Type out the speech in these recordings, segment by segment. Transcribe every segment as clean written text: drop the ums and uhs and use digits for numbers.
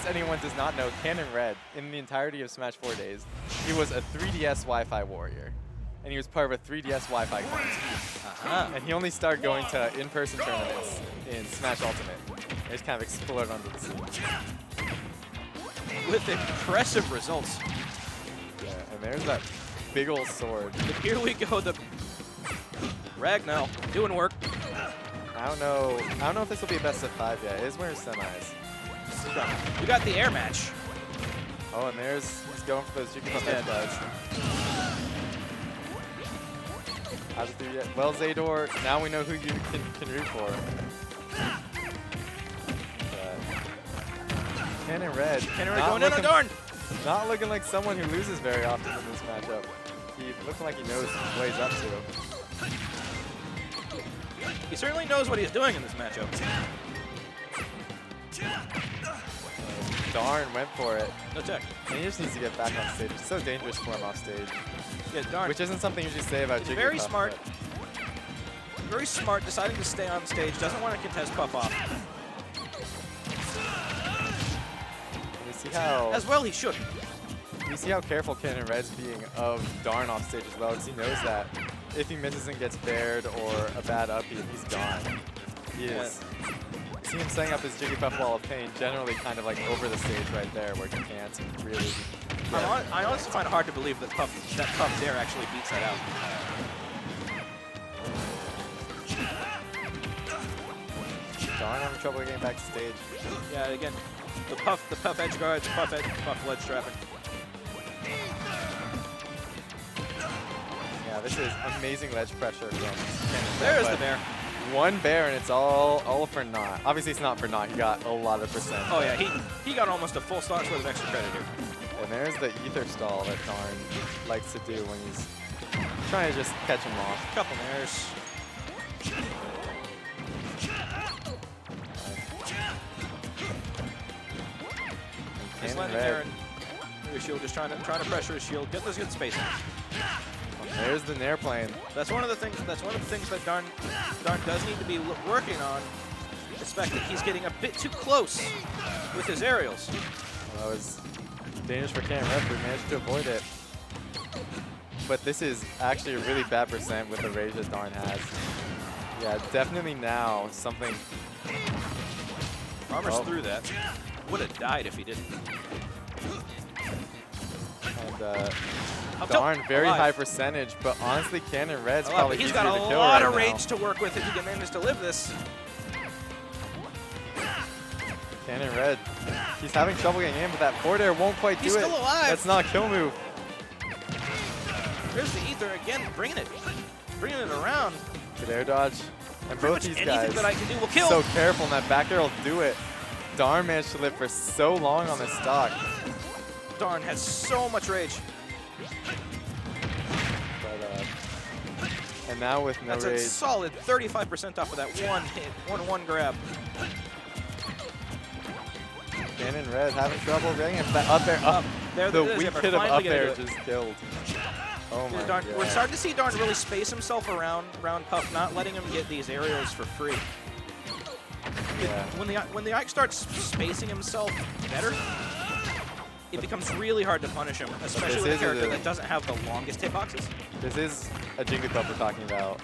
case anyone does not know, Canon Red, in the entirety of Smash 4 days, he was a 3DS Wi-Fi warrior. And he was part of a 3DS Wi-Fi group. And he only started going to in-person tournaments in Smash Ultimate. And he's kind of exploded onto the scene. With impressive results. Yeah, and there's that big old sword. But here we go, the Ragnar doing work. I don't know if this will be a best of 5 yet. It is winner's semis. We got the air match. Oh, and he's going for those Jigglypuff edge guys. How's it do yet? Well, Zador, now we know who you can root for. Canon Red. Canon Red going in on Darn. Not looking like someone who loses very often in this matchup. He looks like he knows what he's up to. He certainly knows what he's doing in this matchup. Darn went for it. No check. And he just needs to get back on stage. It's so dangerous for him off stage. Yeah, Darn. Which isn't something you usually say about Jigglypuff. Very smart. Very smart, deciding to stay on stage. Doesn't want to contest Puff off. You see how... As well he should. You see how careful Canon Red's being of Darn off stage as well, because he knows that if he misses and gets bared or a bad up, he's gone. He is. You see him setting up his Jigglypuff Wall of Pain, generally kind of like over the stage right there, where he can't really. I honestly find it hard to believe that Puff dare actually beats that out. Darn having trouble getting back to stage. Yeah, again, the Puff edge guards, Puff ledge trapping. Yeah, this is amazing ledge pressure from Canon Red. There's the bear. One bear and it's all for naught. Obviously it's not for naught, he got a lot of percent. Oh yeah, he got almost a full stock's worth of extra credit here. And there's the ether stall that Darn likes to do when he's trying to just catch him off. Couple nairs. Just letting Aaron your shield, just trying to pressure his shield, get this good spacing. There's the nair plane. That's one of the things. That's one of the things that Darn does need to be working on. The fact that he's getting a bit too close with his aerials. Well, that was dangerous for Canon Red, but managed to avoid it. But this is actually a really bad percent with the rage that Darn has. Yeah, definitely now something. Armor's through that. Would have died if he didn't. And Darn, very high percentage, but honestly, Canon Red's probably he's easier got to a kill lot right of rage now. to work with if he can manage to live this. Canon Red, he's having trouble getting in, but that forward air won't quite do it. He's still alive. That's not a kill move. There's the ether again, bringing it around. Good air dodge, and both these guys. Anything that I can do will kill. So careful, and that back air will do it. Darn managed to live for so long on this stock. Darn has so much rage. But, and now with no That's rage. a solid 35% off of that one hit, one grab. Canon Red having trouble getting it. That up air, up. The weak hit of up air just killed. Oh my Darn, God. we're starting to see Darn really space himself around Puff, not letting him get these aerials for free. Yeah. When the Ike starts spacing himself better, it becomes really hard to punish him, especially with a character that doesn't have the longest hitboxes. This is a Jigglypuff we're talking about.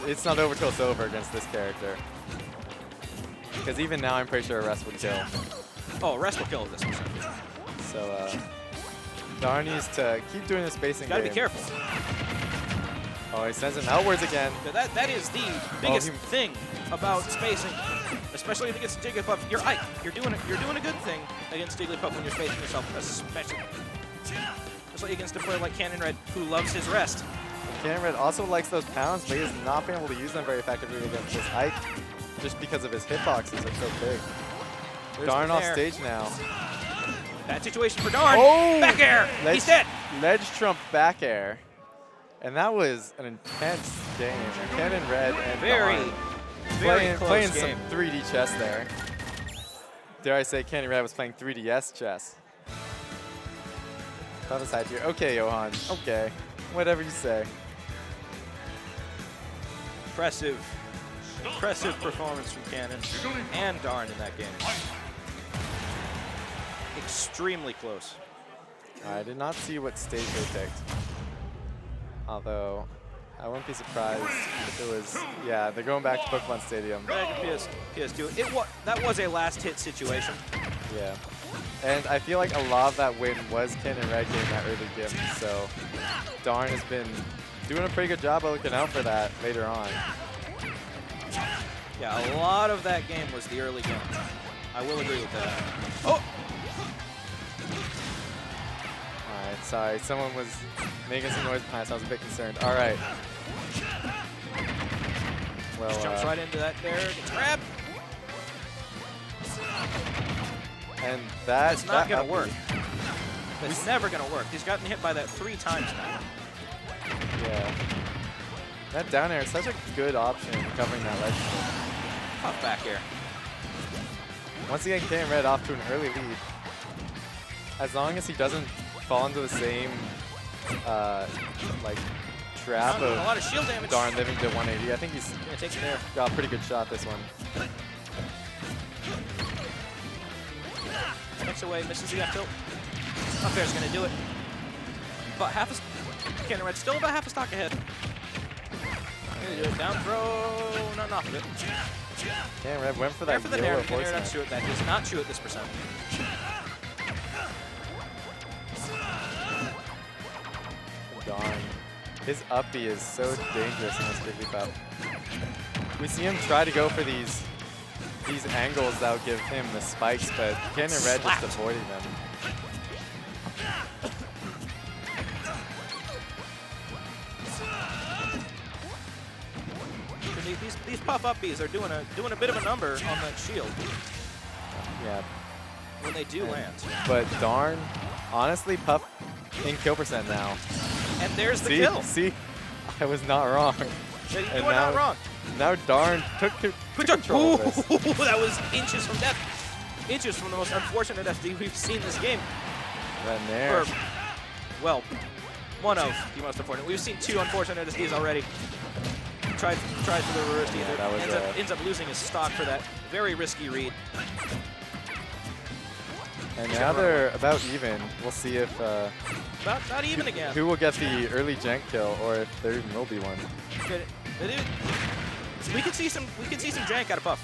It's not over till it's over against this character. Because even now, I'm pretty sure Arrest would kill. Oh, Arrest will kill this percent. So, Darn needs to keep doing the spacing. Gotta be careful. Oh, he sends him outwards again. That is the biggest thing about spacing, especially against Jigglypuff. You're Ike. You're doing a good thing against Jigglypuff when you're spacing yourself, especially against a player like Canon Red, who loves his rest. Canon Red also likes those pounds, but he has not been able to use them very effectively against this Ike, just because of his hitboxes are so big. Darn off stage now. Bad situation for Darn. Oh! Back air. He's dead. Ledge trump back air. And that was an intense game. Canon Red and Darn playing some 3D chess there. Dare I say Canon Red was playing 3DS chess. On the side here. Okay, Johan. Okay. Whatever you say. Impressive performance from Canon and Darn in that game. extremely close. I did not see what stage they picked. Although, I wouldn't be surprised if it was, yeah, they're going back to Pokemon Stadium. PS2. That was a last hit situation. Yeah. And I feel like a lot of that win was Ken and Red getting that early gift, so Darn has been doing a pretty good job of looking out for that later on. Yeah, a lot of that game was the early game. I will agree with that. Oh! Alright, sorry, someone was making some noise behind us, I was a bit concerned. Alright. Well, Just jumps right into that there, gets grabbed. And that's not going to work. It's never going to work. He's gotten hit by that 3 times now. Yeah. That down air is such a good option covering that ledge. Pop back air. Once again, Ken Red off to an early lead. As long as he doesn't fall into the same like trap of a lot of shield damage. Darn living to 180. I think he's gonna take it there. Got a pretty good shot this one. Next away, misses the F tilt. Up there's gonna do it. But Ken Red still about half a stock ahead. Gonna do it. Down throw, not off of it. Ken Red went for that. For the nair. Ken Red does it. That does not chew at this percent. Darn. His up B is so dangerous in this Jigglypuff. We see him try to go for these angles that will give him the spikes, but Ken and Red just avoiding them. These puff up Bs are doing a bit of a number on that shield. Yeah. When they do land. But Darn, honestly, Puff in kill percent now. And there's the kill. See, I was not wrong. You were not wrong. Now Darn took control of this. That was inches from death. Inches from the most unfortunate FD we've seen this game. Then there. Well, one of the most unfortunate. We've seen 2 unfortunate SDs already. Tried for the reverse either. That ends up losing his stock for that very risky read. And now they're about even. We'll see if about even again. Who will get the early jank kill, or if there even will be one. We could see some jank out of Puff.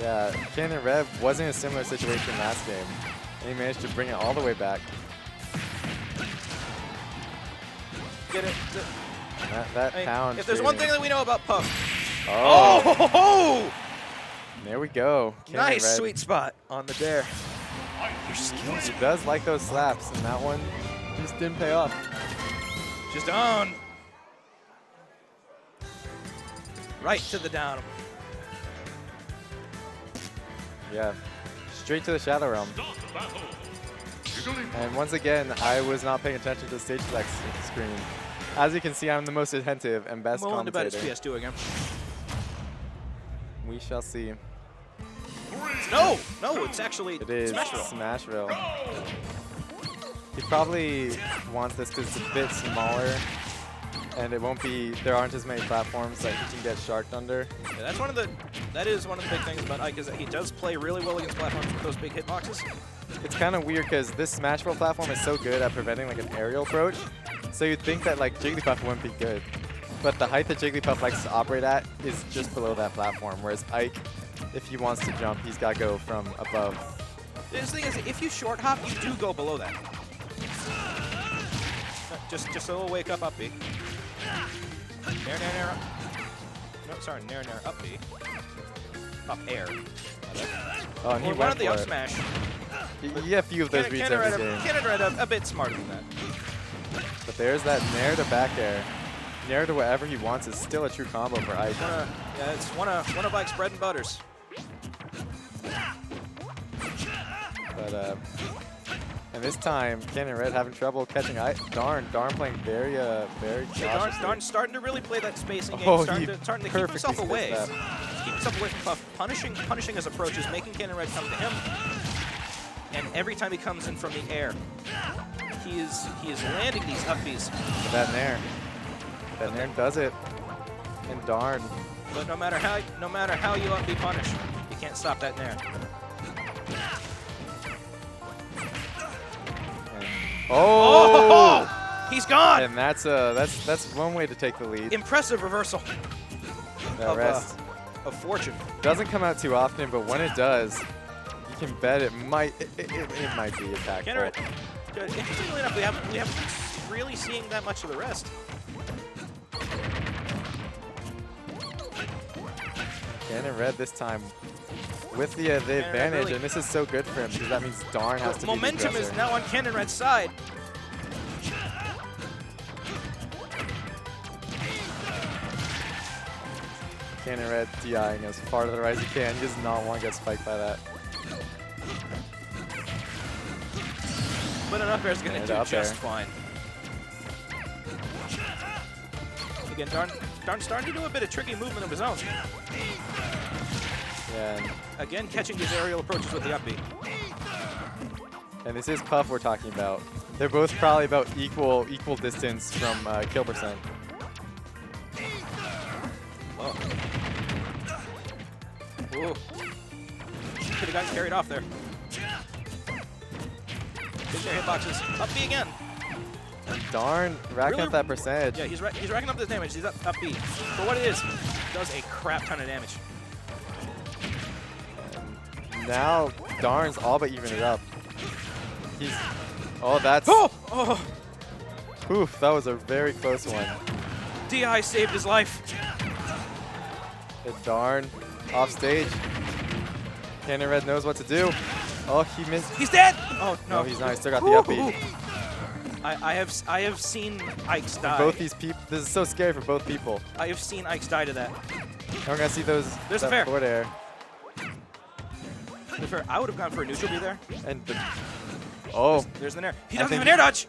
Yeah, Ken and Rev was in a similar situation last game, and he managed to bring it all the way back. Get it. That pound. If there's one thing that we know about Puff. Oh! There we go. Nice sweet spot on the dare. He does like those slaps, and that one just didn't pay off. Just on. Right to the down. Yeah. Straight to the Shadow Realm. And once again, I was not paying attention to the stage select screen. As you can see, I'm the most attentive and best commentator. commentator. To bet it's PS2 again. We shall see. No, it's actually it is Smashville. He probably wants this because it's a bit smaller, and it won't be. There aren't as many platforms that he can get sharked under. Yeah, that is one of the big things about Ike, is that he does play really well against platforms with those big hitboxes. It's kind of weird because this Smashville platform is so good at preventing like an aerial approach. So you'd think that like Jigglypuff wouldn't be good, but the height that Jigglypuff likes to operate at is just below that platform. Whereas Ike, if he wants to jump, he's got to go from above. The thing is, if you short hop, you do go below that. Just a little wake up B. Nair up. No, sorry, nair up B. Up air. Oh, and he went one of the for up it. smash. You get a few of those reads every game. Ken and Red a bit smarter than that. But there's that nair to back air. Nair to whatever he wants is still a true combo for Ike. Yeah, it's one of Ike's bread and butters. But and this time, Ken and Red having trouble catching Ike. Darn playing very cautiously. Darn starting to really play that spacing game. Oh, Starting to keep himself away. Keep himself away from Puff. Punishing his approaches, making Ken and Red come to him. And every time he comes in from the air, he is landing these upbees. But that nair does it. And Darn. But no matter how you up B punish, you can't stop that nair. Oh! He's gone! And that's one way to take the lead. Impressive reversal That rest of fortune. doesn't come out too often, but when it does, you can bet it might be impactful. Interestingly enough, we haven't really seeing that much of the rest. Cannon Red this time with the advantage, and this is so good for him because that means Darn has to be the Momentum is aggressor. now on Cannon Red's side. Cannon Red DIing as far to the right as he can. He does not want to get spiked by that. But an up air is going to do just fine. Again, Darn's starting to do a bit of tricky movement of his own. Yeah. Again, catching these aerial approaches with the up B. And this is Puff we're talking about. They're both probably about equal distance from kill percent. Oh. Ooh. Could have gotten carried off there. Big their hitboxes. Up B again. Darn, racking up that percentage. Yeah, he's racking up this damage. He's up B. For what it is, does a crap ton of damage. And now Darn's all but even it up. He's that's oof, that was a very close one. DI saved his life. And Darn off stage. Cannon Red knows what to do. Oh, he missed. He's dead. Oh no, he's not. He still got the up B. I have seen Ikes die. Both these people. This is so scary for both people. I have seen Ikes die to that. I'm gonna see those. There's a fair. Forward air. The fair. I would have gone for a neutral B there. And there's the nair. He doesn't have an air dodge.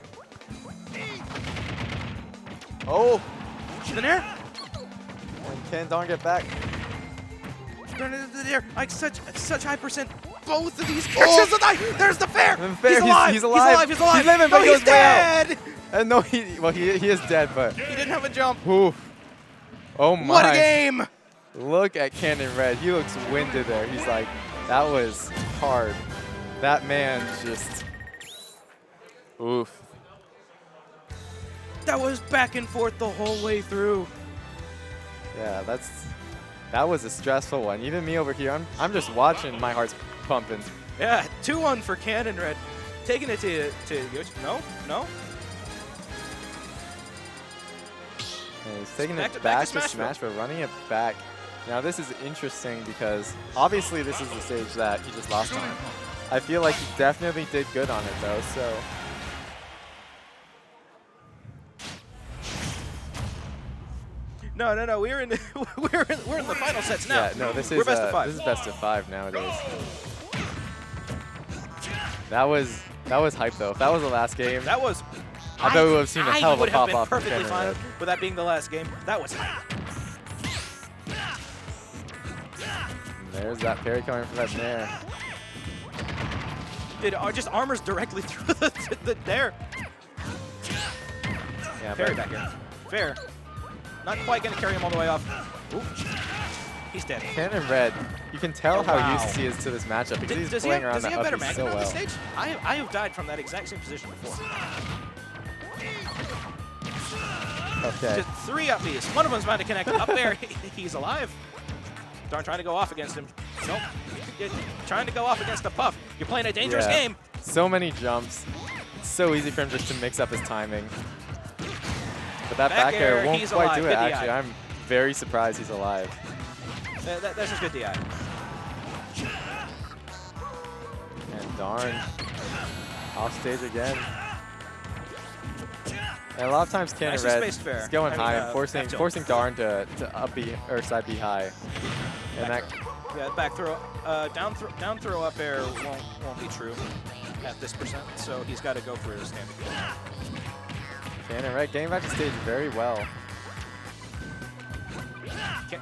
Oh. The nair. And can Darn get back? Darn it, the nair. Ikes such high percent. Both of these characters will die. There's the fair. He's alive. He's alive. He's alive. He's living, no, but he's dead. And no, he is dead, but he didn't have a jump. Oof. Oh my. What a game. Look at Cannon Red. He looks winded there. He's like, that was hard. That man just. Oof. That was back and forth the whole way through. Yeah, that was a stressful one. Even me over here, I'm just watching. My heart's pumping. Yeah, 2-1 for Cannon Red. Taking it to no. And he's taking it back to Smash, but running it back. Now this is interesting because obviously this is the stage that he just lost on. I feel like he definitely did good on it though, so. No. We're in the final sets now. Yeah, no, we're best of 5. This is best of 5 nowadays. That was hype though. If that was the last game, that was. I bet we would have seen a hell of a pop off. Perfectly fine with that being the last game. That was hype. There's that parry coming from that nair. It just armors directly through the nair. Yeah, parry back here. Fair. Not quite going to carry him all the way off. Ooh. He's dead. Cannon Red, you can tell how used he is to this matchup because he's playing around that up so well. Does he have better magnet on the stage? I have died from that exact same position before. Okay. Just 3 up Bs. One of them's about to connect. Up there, he's alive. Darn, trying to go off against him. Nope. Trying to go off against a Puff. You're playing a dangerous game. So many jumps. It's so easy for him just to mix up his timing. But that back air won't quite do it, actually. I'm very surprised he's alive. That's just good DI. And Darn off stage again. And a lot of times Cannon Red is going high and forcing Darn to up B or side B high. And back throw, down throw up air won't be true at this percent. So he's got to go for his standing. Cannon Red getting back to stage very well.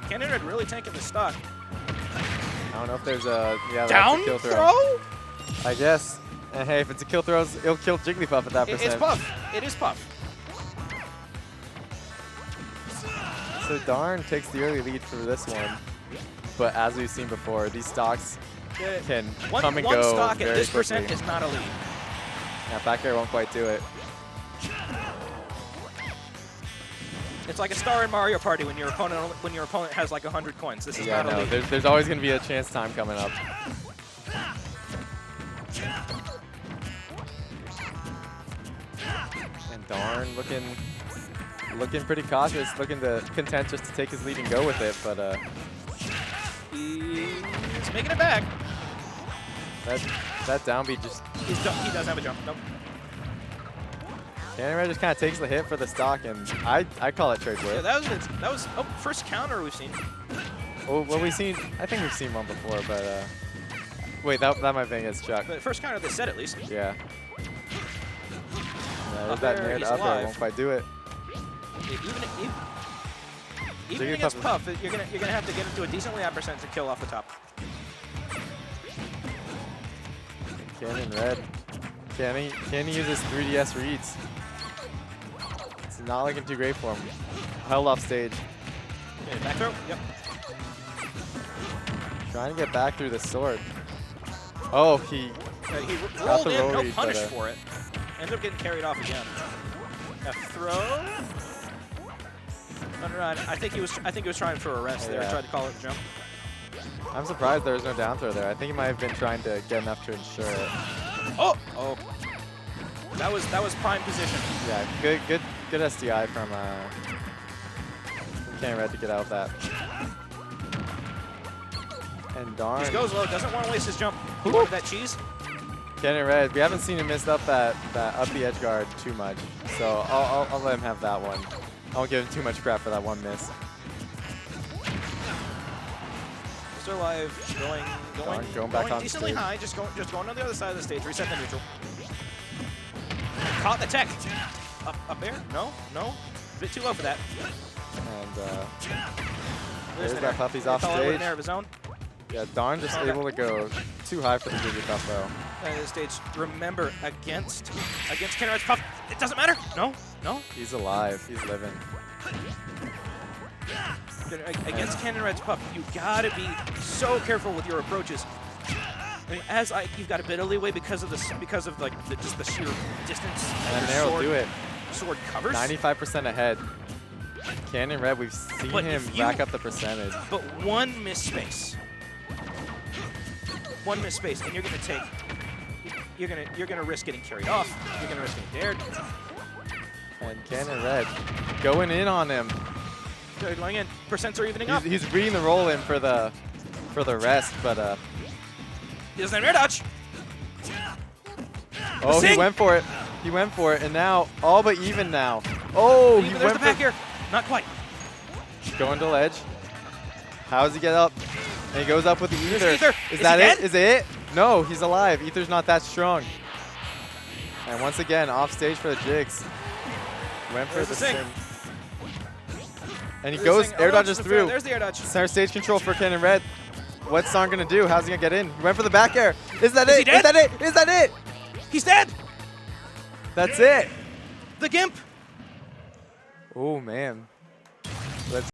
Cannon Red really tanking the stock. I don't know if there's a down kill throw. I guess. And hey, if it's a kill throw, it'll kill Jigglypuff at that percent. It's Puff. It is Puff. So Darn takes the early lead for this one. But as we've seen before, these stocks can come and go One stock at this quickly. percent is not a lead. Yeah, back air won't quite do it. It's like a star in Mario Party when your opponent has like 100 coins. This is not a lead. There's always going to be a chance time coming up. And Darn looking pretty cautious, looking to content just to take his lead and go with it, but he's making it back. That down B just... He does have a jump. Nope. Cannon Red just kind of takes the hit for the stock, and I call it trade whip. Yeah, that was first counter we've seen. Well, we've seen... I think we've seen one before, but... wait, that might be against Chuck. But first counter they said at least. Yeah. There's that nair to up air, won't quite do it. Even against Puff, you're gonna have to get into a decently high percent to kill off the top. Cannon Red. Can he use his 3DS reads? It's not looking too great for him. Held off stage. Okay, back throw. Yep. Trying to get back through the sword. Oh, he rolled in, no punish for it. Ended up getting carried off again. A throw. Underrun. I think he was trying for a rest there. Tried to call it a jump. I'm surprised there was no down throw there. I think he might have been trying to get enough to ensure it. Oh! That was prime position. Yeah, good SDI from Cannon Red to get out of that. And Darn. He goes low, doesn't want to waste his jump. He wanted that cheese. Cannon Red, we haven't seen him miss up that up the edge guard too much, so I'll let him have that one. I won't give him too much crap for that one miss. Still alive, going back on decently stage. high, just going on the other side of the stage, reset the neutral. Caught the tech. Up there? No. A bit too low for that. And there's that Puffy's off stage. Of his own. Yeah, Darn just able to go too high for the Jigglypuff though. The stage. Remember, against Cannon Red's Puff, it doesn't matter. No. He's alive. He's living. Against Cannon Red's Puff, you gotta be so careful with your approaches. I mean, you've got a bit of leeway because of like just the sheer distance. And nair will do it. Sword covers. 95% ahead. Cannon Red, we've seen him rack up the percentage. But one miss space, and you're gonna take. You're gonna risk getting carried off. You're gonna risk getting dared. And Cannon Red going in on him. Going in. Percents are evening up. He's reading the roll in for the rest, but he doesn't have air dodge. Oh, he went for it. He went for it, and now all but even now. Oh, he went the back air. Not quite. Going to ledge. How does he get up? And he goes up with the ether. Is that it? Is it it? No, he's alive. Ether's not that strong. And once again, off stage for the jigs. Went for the sing. And he goes, air dodges through. There's the air dodge. Center stage control for Cannon Red. What's Darn gonna do? How's he gonna get in? He went for the back air. Is that it? Is that it? Is that it? He's dead. That's it. The Gimp. Oh, man.